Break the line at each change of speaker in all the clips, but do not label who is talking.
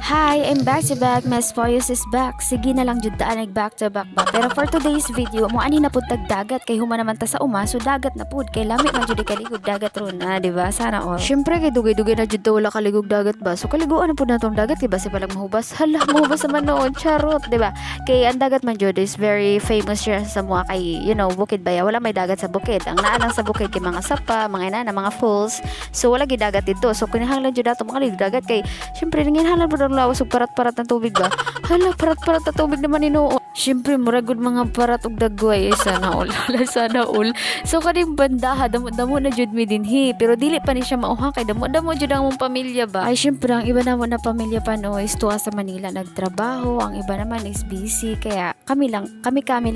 Hi, I'm back. Miss Poyos is back. Sige na lang jud daan back to back ba. Pero for today's video, mo ani na pud tag dagat kay human naman ta sa uma, so dagat na pud kay lami man jud kaligog dagat ron na, di ba? Sana all. Syempre kay dugay-dugay na jud wala kaligog dagat ba. So kaliguan na pud natong dagat kay base palang mahubas. Hala, mahubas naman noon, charot, di ba? Kay ang dagat man jud is very famous siya sa mga kay, Bukid Baya. Wala may dagat sa bukid. Ang naa lang sa bukid kay mga sapa, mga inana, mga falls. So wala gid dagat dito. So kinahanglan jud ato makaligog dagat kay syempre nanginhalan pud ang lawas ug parat-parat ng tubig ba? Hala, parat-parat na tubig naman ni syempre, muragod mga parat ug dagway. Sana all. Sana all. So, kaning bandaha, damo na jud mi dinhi. Pero dili pa ni siya mauha kay damo jud ang mong pamilya ba? Ay, syempre, ang iba naman na pamilya pa is tuwa sa Manila nagtrabaho. Ang iba naman is busy. Kaya kami lang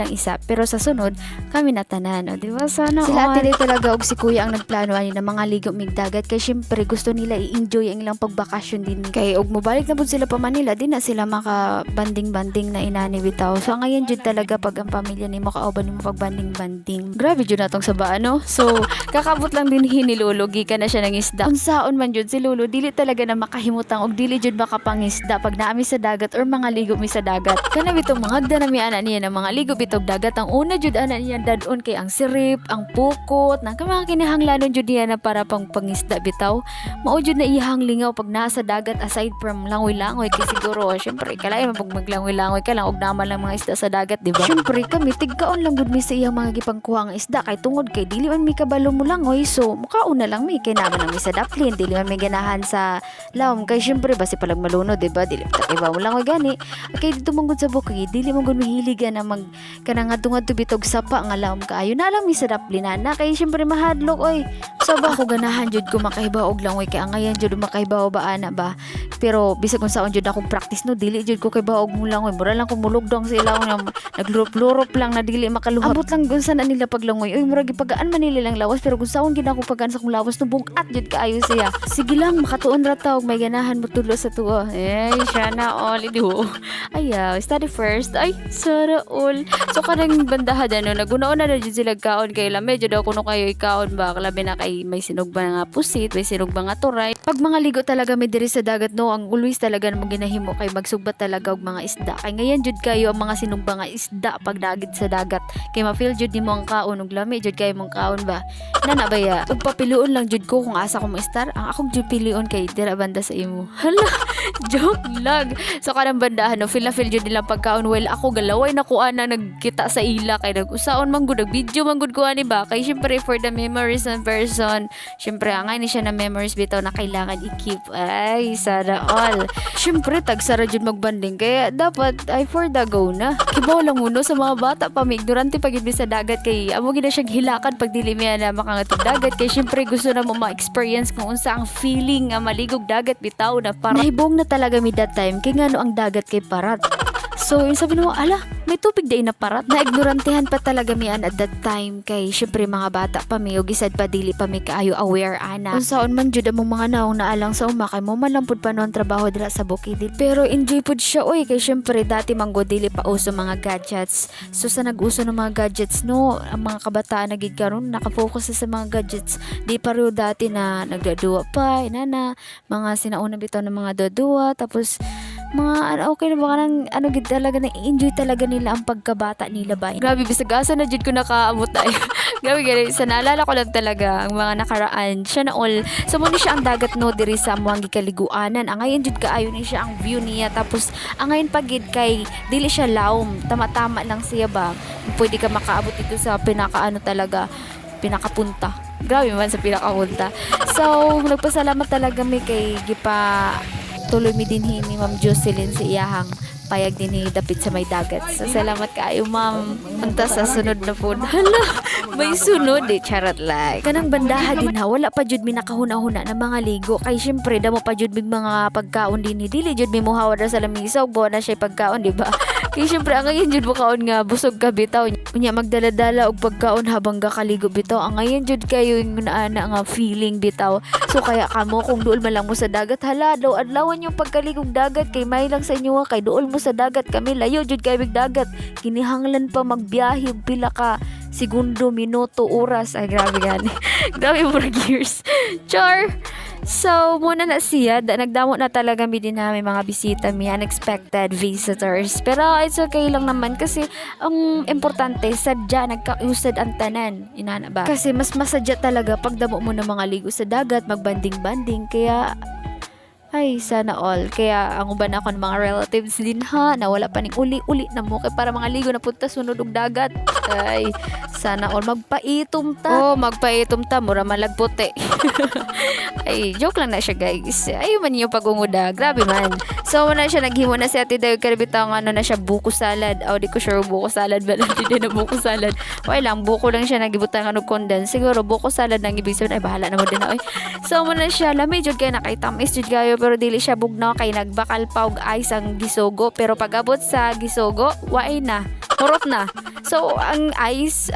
isa. Pero sa sunod, kami na tanan. O, di ba? Sana sila ate talaga og si kuya ang nagplano ani na mga ligo mig dagat. Kay syempre, gusto nila i-enjoy ang ilang pagbakasyon din. Kay og mobalik na pud sila pa Manila, di na sila maka-banding-banding na inani bitaw. So, ngayon jud talaga pag ang pamilya ni mo kauban nimo pag banding-banding. Grabe jud natong saba, no? So, kakabot lang din ni Lolo, gikan na siya ng isda. Unsaon man jud si Lolo, dili talaga na makahimutang og dili jud makapangisda pag naami sa dagat or mga ligo mi sa dagat. Kana bitong mga agda na mi ana niya ng mga ligo bitog dagat. Ang una jud ana niya dadon kay ang sirip, ang pukot, nang mga kinahanglanon jud niya na para pang pangisda bitaw. Mao jud na iyang lingaw pag nasa dagat aside from langoy-langoy kay siguro syempre kalay man pag maglangoy-langoy ka lang og naman lang mga isda sa dagat, di ba? Syempre kami tigkaon lang gud mi sa iyang mga gipangkuha nga isda kay tungod kay dili man mi kabalo mo langoy, so mukaon na lang mi kay naman mi sa daplin, dili man mi ganahan sa lawom kay syempre basi palag malunod, di ba? Dili ta kay ba mo langoy gani. Kay dito man gud sa bukid, dili man gud mahiligan na mag kanang adtong bitog sapa nga lawom kaayo na lang mi sa daplin na kay syempre mahadlok oy. So ba ako ganahan jud ko makahibaw og langoy kay angayan jud makahibaw ba ana ba. Pero bisag kung saon jud akong practice no, dili jud ko kay baog mo langoy, mura lang ko mulugdong sa ilaw nga naglurop-lurop lang na dili makaluhap. Abot lang gun sa na nila paglangoy. Oy, mura gipagaan man nila lang lawas pero kung saon gid ako pagaan sa kong lawas no bugat jud kaayo siya. Sige lang makatuon ra ta og may ganahan mo tulo sa tuo. Siya na all idu. Ayaw, study first. Ay, sara all. So kanang bandahan no, nagunaon na jud sila kaon kay lame jud daw kuno kayo ikaon ba labi na kay may sinog ba nga pusit, may sinog ba nga turay. Pag mga ligo talaga may diri sa dagat no, ang always talaga mo ginahimo kay magsugbat talaga og mga isda. Kay ngayon jud kayo ang mga sinugba nga isda pag dagit sa dagat. Kay ma-feel jud nimo ang kaon og lami jud kay mong kaon ba. Nana baya, ug papiluon lang jud ko kung asa ko mo-star. Ang akong jud pilion kay dira banda sa imo. Hala, joke lang. So kanang bandahan no, feel jud nila pagkaon while ako galaway na ko ana nagkita sa ila kay nag-usaon man gud video man gud ko ani ba. Kay syempre for the memories and person, syempre angay ni siya na memories bitaw na kailangan i-keep. Ay, sana all. Syempre tagsara jud magbanding kaya dapat ay for the go na. Kibaw lang uno sa mga bata pa may ignorante pag gid sa dagat kay amo gid na siyang hilakan pag dili mi na makangatog dagat kay syempre gusto na mo ma-experience kung unsa ang feeling nga maligog dagat bitaw na para nahibong na talaga mi that time kay ngano ang dagat kay parat. So, yung sabi mo, ala, may tubig day na parat. Na-ignorantehan pa talaga miyan at that time kay syempre mga bata pa mi o gisad pa dili pa mi kaayo aware ana. Kung saon man jud among mga naong naalang sa uma kay mo malampod pa noon trabaho dira sa bukid. Pero enjoy pud siya oy kay syempre dati manggo dili pa uso mga gadgets. So sa nag-uso ng mga gadgets no, ang mga kabataan nagig karon nakafocus sa mga gadgets. Di pa ro dati na nagdadua pa, inana, mga sinauna bitaw ng mga dodua tapos mga okay na ba kanang gid talaga na enjoy talaga nila ang pagkabata nila ba. Grabe bisag asa na jud ko nakaabot ay. Grabe gani sa naalala ko lang talaga ang mga nakaraan. Siya na all. So mo ni siya ang dagat no diri sa amuang gikaliguanan. Ang ngayon jud kaayo ni siya ang view niya tapos ang ngayon pagid kay dili siya lawom. Tama-tama lang siya ba. Pwede ka makaabot dito sa talaga pinakapunta. Grabe man sa pinakapunta. So nagpasalamat talaga mi kay gipa tuloy mi dinhi ni Ma'am Jocelyn si iyahang payag dinhi dapit sa may dagat. So salamat kaayo ma'am. Unta sa sunod na po. Hala, may sunod charot like. Kanang bandaha din ha, wala pa jud mi nakahuna-huna na mga ligo. Kay syempre damo pa jud mig mga pagkaon dinhi. Dili jud mi muhawad sa lamisa ug buwan na siya pagkaon, di ba? Kay syempre ang ngayon jud mukaon nga busog ka bitaw. Unya magdala-dala og pagkaon habang gakaligo bitaw. Ang ngayon jud kayo yung naana nga feeling bitaw. So kaya kamo kung duol man lang mo sa dagat, hala daw adlawan yung pagkaligog dagat kay may lang sa inyo kay duol mo sa dagat kami layo jud kay big dagat. Kinihanglan pa magbiyahe og pila ka segundo, minuto, oras. Ay grabe gani. Grabe mo years. Char. So, muna na siya. Nagdamo na talaga mi din namin mga bisita mi, unexpected visitors. Pero it's okay lang naman kasi ang importante, sadya nagkausad ang tanan. Inana ba? Kasi mas masadya talaga pag damo mo ng mga ligo sa dagat, magbanding-banding. Kaya ay, sana all. Kaya ang uban ako ng mga relatives din ha, na wala pa ning uli-uli na mo. Kaya para mga ligo na punta sunod og dagat. Ay, sana all. Magpaitom ta. Oh, magpaitom ta. Mura malagputi. Ay, joke lang na siya guys. Ayaw man yung pagunguda. Grabe man. So, na siya naghimo na si Ate Dayo. Karabitang ano na siya, buko salad. Oh, di ko sure buko salad ba? Hindi na buko salad. Okay lang, buko lang siya nagibutang ano condense. Siguro, buko salad nang ibig sabihin. Ay, bahala naman din na. Oy. So, muna siya. Lamay, jud kayo nakitamis. Jud kayo. Pero dili siya bugnaw kay nagbakal pa og ice ang gisogo, pero pag-abot sa gisogo waay na murot na. So ang ice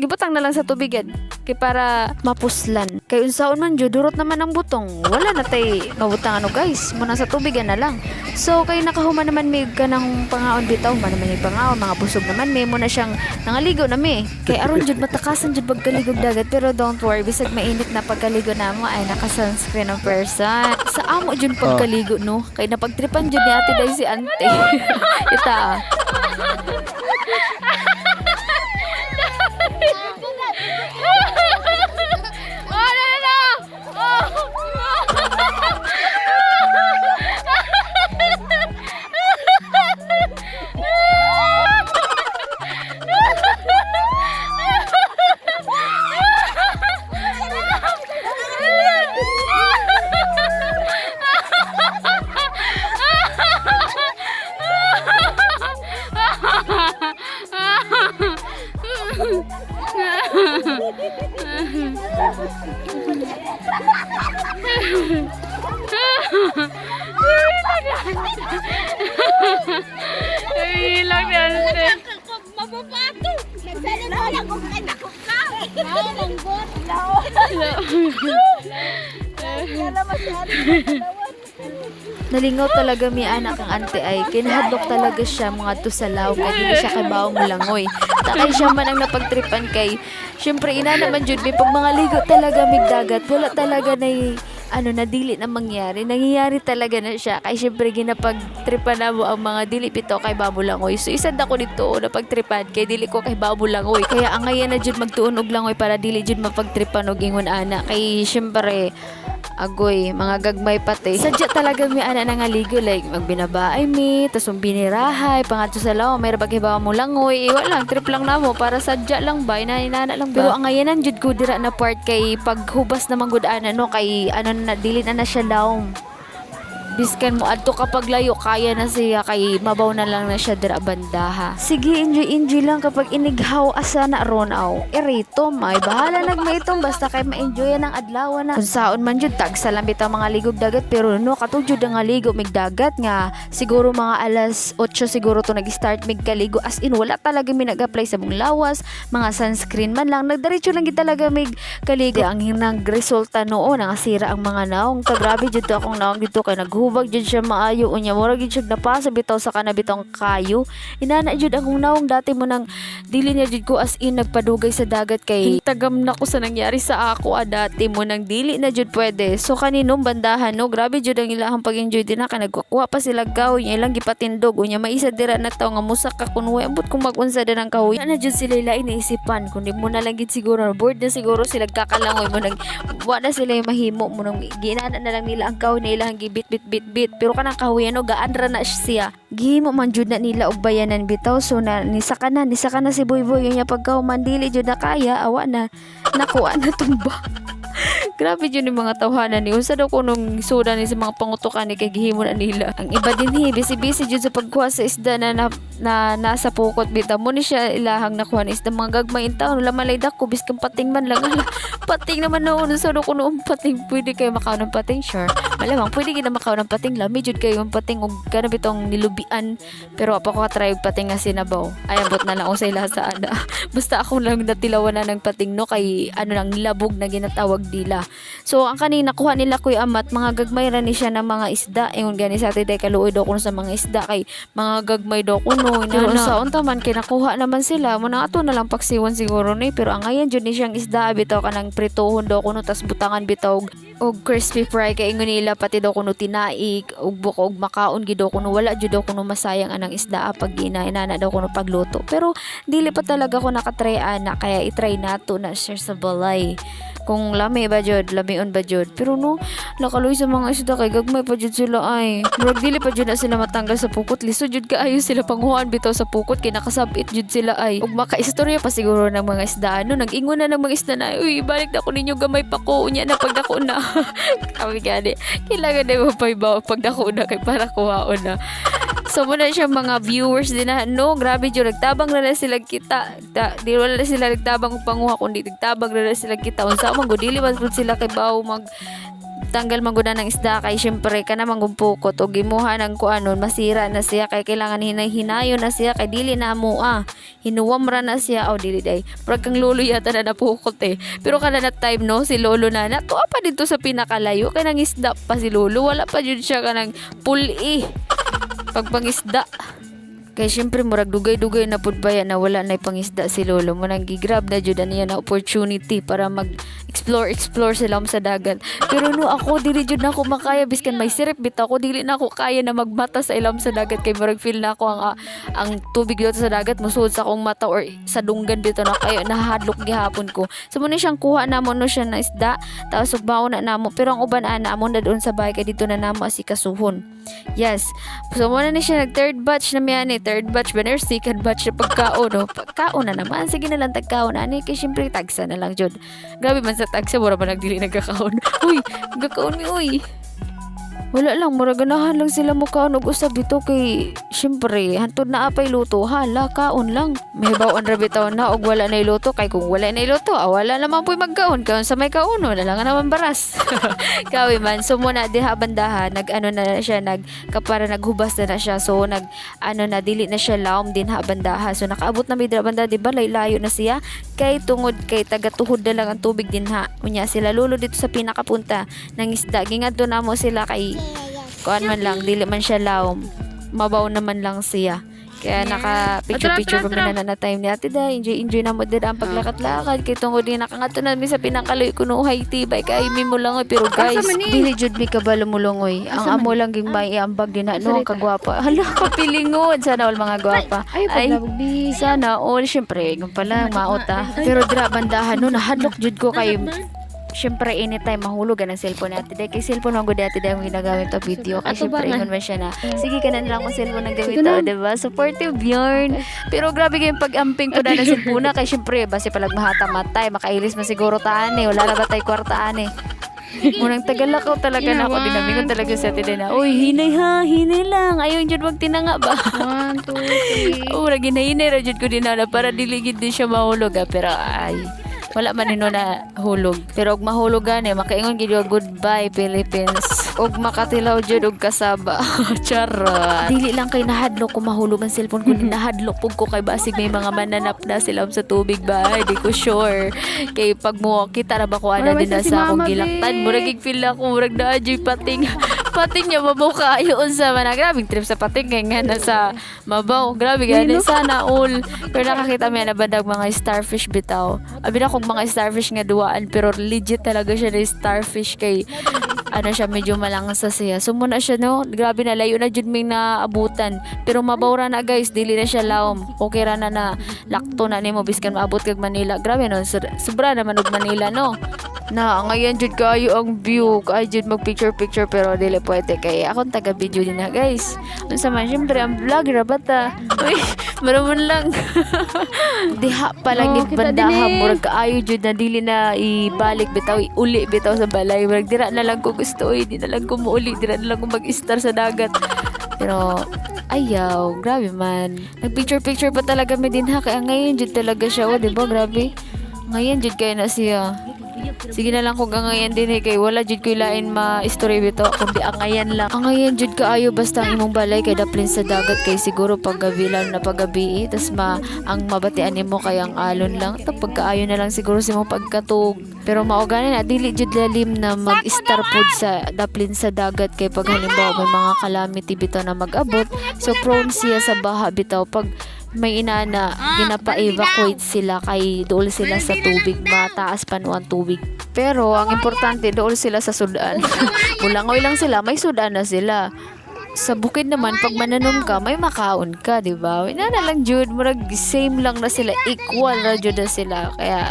gibutang na lang sa tubigan kay para mapuslan. Kay unsaon man jud durot naman ang butong. Wala na tay mabutang ano guys, muna sa tubigan na lang. So kay nakahuman naman mig kanang pangaon bitaw man naman yung pangaon, mga busog naman may mo na siyang nangaligo na mi. Kay aron jud matakasan jud pagkaligog dagat, pero don't worry bisag mainit na pagkaligo namo ay naka-sunscreen ang person. Sa amo jud pagkaligo no, kay napagtripan jud ni Ate Day si Ante. Ita.
Ay, lang yan.
Mababato. Nagsalita lang kung kay nakukaw. Ang god.
Nalingaw talaga mi anak ang ante ay kinahadlok talaga siya mga to sa law kay dili siya kay baong mulangoy. Takay siya man ang napagtripan kay syempre ina naman jud mi pag mga ligo talaga mig dagat wala talaga na ano na dili na mangyari. Nangyayari talaga na siya kay syempre ginapagtripan na mo ang mga dili pito kay bawo langoy. So isad ako dito na pagtripan kay dili ko kay bawo langoy. Kaya ang ngayon na jud magtuon og langoy para dili jud mapagtripan og ingon ana kay syempre agoy, mga gagmay pati. Sadya talaga mi ana nangaligo like magbinabaay mi, tas binirahay, pangadto sa law, may rabag mo langoy, wala lang trip lang namo para sadya lang ba, inana lang ba. Pero ang ngayanan jud ko dira na part kay paghubas na manggod ana no kay ano na dili na siya lawom. Biskan mo adto kapag layo kaya na siya kay mabaw na lang na siya dira bandaha. Sige, enjoy lang kapag inighaw asa na ron aw. Irito may bahala nagmaitom basta kay ma-enjoy ang adlaw na. Kung saon man jud tag sa lambit ang mga ligog dagat pero no katug jud nga ligo mig dagat nga siguro mga alas 8 siguro to nag-start mig kaligo as in wala talaga mi nag-apply sa mong lawas, mga sunscreen man lang nagdiretso lang gid talaga mig kaligo. Ang hinang resulta noon nasira ang mga naong. Grabe jud akong naong dito kay hubag jud siya maayo unya mura gid siya napasa bitaw sa kanabitong kayo. Inana jud akong naong dati mo nang dili niya jud ko as in nagpadugay sa dagat kay tagam na ko sa nangyari sa ako dati mo nang dili na jud pwede. So kaninong bandahan no grabe jud ang ilahang pag-enjoy din ka nagkukuha pa sila kahoy niya ilang gipatindog unya maisa dira na taw nga musak ka kunway ambot kung magunsa din ang kahoy. Na jud sila lain naisipan kundi mo na lang gid siguro board na siguro sila kakalangoy mo nang wa na sila mahimo mo nang ginana na lang nila ang kahoy na ilang gibit bit pero kanang kahuyan o gaan ra na siya gihimo man jud na nila og bayanan bitaw so na nisaka na si Boyboy nya pagka mandili jud na kaya awa na nakuha na tumba. Grabe yun yung mga tawhanan ni unsa daw ko nung suda ni sa mga pangutukan ni kay gihimo na nila. Ang iba din busy jud sa pagkuha sa isda na nasa pukot bitaw mo ni siya ilahang nakuha ni isda mga gagmay in taon wala malay dako biskang pating man lang ala pating naman na uno sa ko noong pating pwede kayo makaw ng pating sure malamang pwede gid na makaw ng pating lami jud kayo ng pating og kana bitong nilubian pero apa ko try og pating nga sinabaw ay ambot na lang usay lahat sa ana basta ako lang natilawan na ng pating no kay ano lang labog na ginatawag dila. So ang kanina kuha nila Kuya Amat mga gagmay ra ni siya ng mga isda. Ingon gani sa ati day kaluoy daw kuno sa mga isda kay mga gagmay daw kuno. Pero sa unta man kinakuha naman sila mo na ato na lang paksiwan siguro ni pero ang ayan jud ni siyang isda bitaw kanang pritohon daw kuno tas butangan bitaw og crispy fry kay ingon nila pati daw kuno tinaig og buko og makaon gid daw kuno wala jud daw kuno masayang anang isda pag ginana daw kuno pagluto. Pero dili pa talaga ko nakatry ana kaya itry nato na siya sa balay. Kung lami ba jud, lamion ba jud. Pero no, nakaloy sa mga isda kay gagmay pa jud sila ay. Murag dili pa jud na sila matanggal sa pukot. Liso jud kaayo sila panghuan bitaw sa pukot kay nakasabit jud sila ay. Ug makaistorya pa siguro ng mga isda ano, nag-ingon na ng mga isda na, uy, balik na ko ninyo gamay pa ko unya na pag dako na. Kami gani. Kailangan na mo pa ibaw pag dako na kay para kuhaon na. So muna siya mga viewers din na no, grabe jud nagtabang na sila kita. Di wala na sila nagtabang og panguha kundi nagtabang na sila kita. Unsa man gud dili man pud sila kay bawo mag tanggal man gud na ng isda kay syempre kana mangumpukot og gimuha ng kuanon masira na siya kay kailangan hinay-hinayon na siya kay dili na mo hinuwam ra na siya o dili day pag kang lolo yata na napukot pero kada na time no si lolo na tuwa pa dito sa pinakalayo kay nang isda pa si lolo wala pa jud siya kanang puli pagpangisda kay syempre murag dugay-dugay na pud baya na wala na pangisda si lolo mo nang gigrab na jud niya na opportunity para mag explore sila sa dagat pero no ako dili jud na ako makaya biskan may sirip bitaw ko dili na ako kaya na magmata sa ilam sa dagat kay murag feel na ako ang tubig dito sa dagat musuod sa akong mata or sa dunggan bitaw na kayo nahadlok gihapon ko so muna siyang kuha namo no siya na isda tapos ugbaon na namo pero ang uban ana amo na doon sa bahay kay dito na namo asikasuhon. Yes. So muna ni siya nag third batch na miyan third batch ba second batch na pagkaon no pagkaon na naman sige na lang tagkaon ani kay syempre tagsa na lang jud grabe man sa tagsa mura man nagdili nagkakaon uy gakaon mi uy wala lang mura ganahan lang sila mo kaon og usab dito kay syempre hantod na apay luto hala kaon lang may bawon ra bitaw na og wala na iluto kay kung wala na iluto wala naman puy magkaon kaon sa may kaon wala lang naman baras kawi man so muna diha bandahan nag ano na siya nag kapara naghubas na siya so nag ano na dili na siya laom din ha bandaha so nakaabot na midra banda di ba layo na siya kay tungod kay taga-tuhod na lang ang tubig din ha unya sila lulo dito sa pinakapunta ng isda gingadto namo sila kay kuan man lang dili man siya laom mabaw naman lang siya kaya naka picture pa na time ni ate da enjoy na mo din ang paglakat-lakad kay tungod ni nakangadto na mi sa pinakaloy kunuhay tibay kay mi mo lang pero guys dili jud mi kabalo mulungoy ang amo lang ging may ambag din na no kagwapa hala kapilingod sana all mga gwapa ay sana all syempre kung pala maota pero dira bandahan no nahadlok jud ko kay syempre anytime mahulog ang cellphone natin dahil kay cellphone ang gudi natin dahil ang ginagamit to video kasi syempre ingon man siya na sige ka na lang kung cellphone ang gamit to diba supportive yarn pero grabe kayong pag-amping ko na ng cellphone na kay syempre base palag mahata-matay makailis man siguro taan wala na ba tayo kwartaan munang tagalakaw talaga na ako dinamingon talaga sa atin na uy hinay lang ayaw jud wag tinanga ba
1, 2, 3
ura ginahinay ra jud ko din na para diligid din siya mahulog pero ay wala man nino na hulog pero og mahulog gani makaingon gid goodbye Philippines og makatilaw jud og kasaba charot dili lang kay nahadlok ko mahulog ang cellphone ko nahadlok pug ko kay basig may mga mananap na sila sa tubig ba di ko sure kay pag mo kita ra ba ko ana din na sa akong gilaktan murag feel ako murag na ajoy pating niya mabaw kayo unsa man grabing trip sa pating kay nga nasa mabaw grabe gani sana all pero nakakita mi na badag mga starfish bitaw abi na kung mga starfish nga duwaan pero legit talaga siya na starfish kay ano siya medyo malangsa siya so muna siya no grabe na layo na jud may naabutan pero mabawra na guys dili na siya laom okay ra na lakto na nimo biskan maabot kag Manila grabe no sobra naman og Manila no na ngayon jud kayo ang view kay jud mag picture pero dili pwede kay akong taga video din na guys unsa man syempre ang vlogger bata uy maramon lang diha pa lang bandaha murag kaayo jud na dili na ibalik bitaw uli bitaw sa balay murag dira na lang ko gusto di na lang ko muuli dira na lang ko mag-star sa dagat pero ayaw grabe man nag picture pa talaga mi din ha kaya ngayon jud talaga siya di ba grabe ngayon jud kay na siya Sige na lang kung angayan din kay wala jud ko lain ma-story bito kundi angayan lang. Angayan jud kaayo basta ang imong balay kay daplin sa dagat kay siguro paggabi lang na paggabi tas ang mabatian nimo kay ang alon lang tapos pagkaayo na lang siguro sa imong pagkatug. Pero mao gani na dili jud lalim na mag-star food sa daplin sa dagat kay pag halimbawa may mga calamity bitaw na mag-abot so prone siya sa baha bitaw pag may inana ginapa-evacuate sila kay dool sila sa tubig mataas pa no ang tubig pero ang importante dool sila sa sudan bulangoy lang sila may sudan na sila sa bukid naman pag mananom ka may makaon ka di ba ina na lang jud murag same lang na sila equal ra jud na sila kaya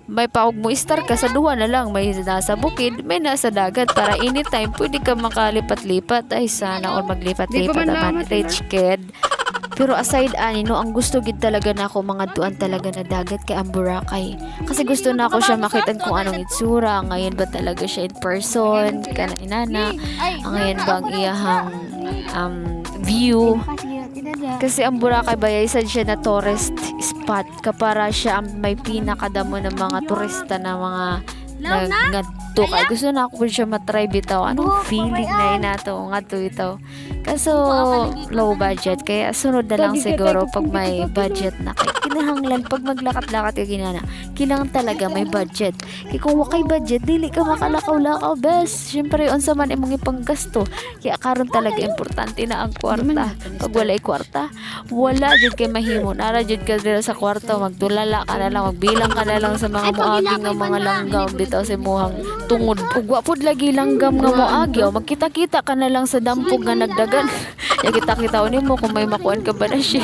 may paog mo star ka sa duha na lang may nasa bukid may nasa dagat para anytime pwede ka makalipat-lipat ay sana all maglipat-lipat naman rich kid. Pero aside ani no ang gusto gid talaga nako mga duan talaga na dagat kay ang Boracay kasi gusto na ako siya makitan kung anong itsura ngayon ba talaga siya in person kana inana ngayon ba ang iyahang view kasi ang Boracay bayay sad siya na tourist spot kapara siya ang may pinakadamo ng mga turista na mga ngadto kay gusto na ako siya matry bitaw anong feeling na inato ngadto ito kaso low budget kaya sunod na lang siguro pag may budget na kay kinahanglan pag maglakat-lakat ka ginana kailangan talaga may budget kay kung wakay budget dili ka makalakaw-lakaw best syempre unsa man imong ipanggasto kaya karon talaga importante na ang kwarta pag walay kwarta wala jud kay mahimo nara jud ka dira sa kwarta magtulala ka na lang magbilang ka na lang sa mga muaging nga mga langgam bitaw sa muhang tungod ug pod lagi langgam nga moagi magkita-kita ka na lang sa dampog nga nagdagan ya kita-kita nimo kung may makuan ka ba na ship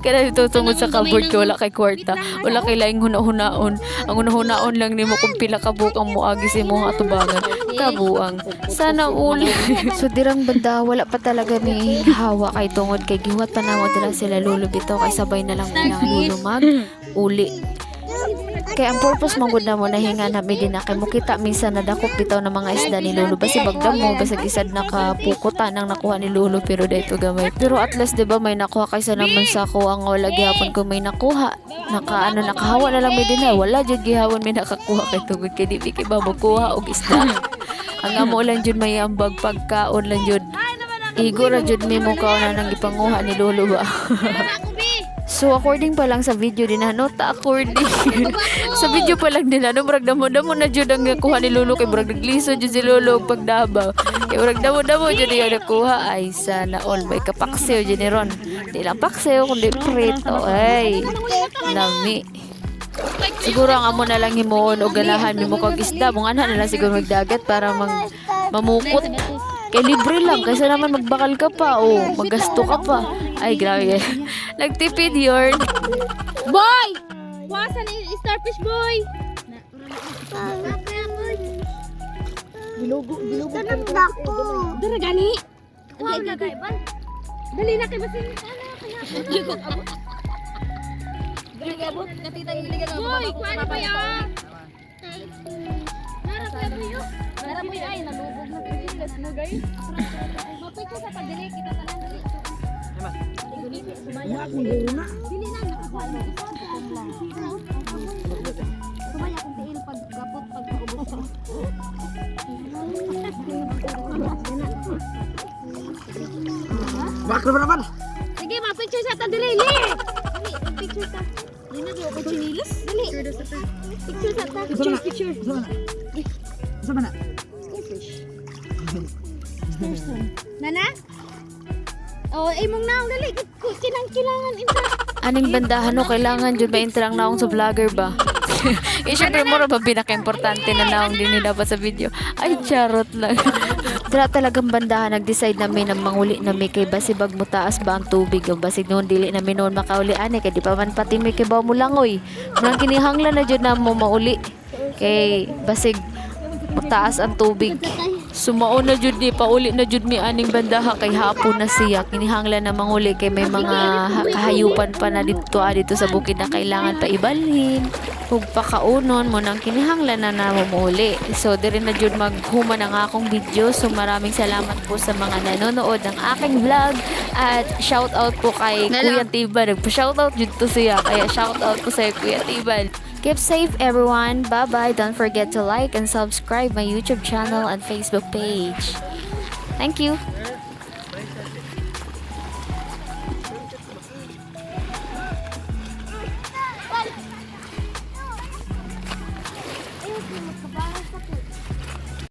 kada dito tungod sa cupboard ka wala kay kwarta wala kay laing hunahunaon ang hunahunaon lang nimo kung pila ka bukang moagi sa imong atubangan kabuang sana uli so dirang banda wala pa talaga may hawa kay tungod kay giwat pa namo dila sila lulo bitaw kay sabay na lang nilang lulumag uli kaya ang purpose mong na mo nahinga na may dinakay mo kita minsan nadakop bitaw ng mga isda ni Lolo basi bagdam mo basag isad nakapukutan ang nakuha ni Lolo pero dahito gamay pero at least diba may nakuha kaysa naman sa ako ang wala gihapon ko may nakuha nakahawa na lang may dinay wala jud gihapon may nakakuha kay tugod kay di kay ba makuha og isda ang amo lang jud may ambag pagkaon lang jud igo ra jud mi mo kaon nang ipanguha ni Lolo ba so according pa lang sa video din ta according sa video pa lang nila no murag damo-damo na jud ang nakuha ni Lolo kay murag nagliso jud si Lolo og pagdabaw kay murag damo-damo jud yung nakuha ay sana all may kapakseo jud ni Ron di lang pakseo kundi prito ay lami siguro ang amo na lang himuon og ganahan nimo kag isda bungan na lang siguro magdagat para mamukot kay libre lang kaysa naman magbakal ka pa o maggasto ka pa ay grabe nagtipid yun
Boy! Wasan ni starfish boy! Bilugo tanang dako. Dara gani. Dali na kay basin. Gagabot katita iligan mo. Boy, kuan ba ya? Nara mo ay nalubog na kilis mo guys. Mapit sa pagdili kita tanan dali. Sumaya kung dili na. Sumaya kung tiil pagkapot pagkaubos.
Bakit naman?
Sige, ma-picture sa ta dili. Picture ta. Dili na ko chinilis. Dili. Picture sa ta. Picture.
Sama na.
Nana? Oh, imong naong dali kinang-kilangan inta.
aning bandahan no kailangan jud ba interang naong sa vlogger ba eh syempre mo ra ba pinaka-importante na naong din dapat sa video ay charot lang dira talagang bandahan nag-decide namin na manguli na may kay basibag mo taas ba ang tubig o basig noon dili na noon makauli ani kay di pa man pati may kay ba mo langoy murang kinihanglan na jud na mo mauli kay basig mataas ang tubig sumao na jud ni pauli na jud mi aning bandaha kay hapon na siya kinihanglan na manguli kay may mga kahayupan pa na dito sa bukid na kailangan pa ibalhin ug pakaunon mo nang kinihanglan na namumuli so diri na jud maghuman ang akong video so maraming salamat po sa mga nanonood ng aking vlog at shout out po kay Kuya Tiban nagpa-shout out jud to siya kaya shout out ko sa Kuya Tiban Keep safe everyone. Bye-bye. Don't forget to like and subscribe my YouTube channel and Facebook page. Thank you.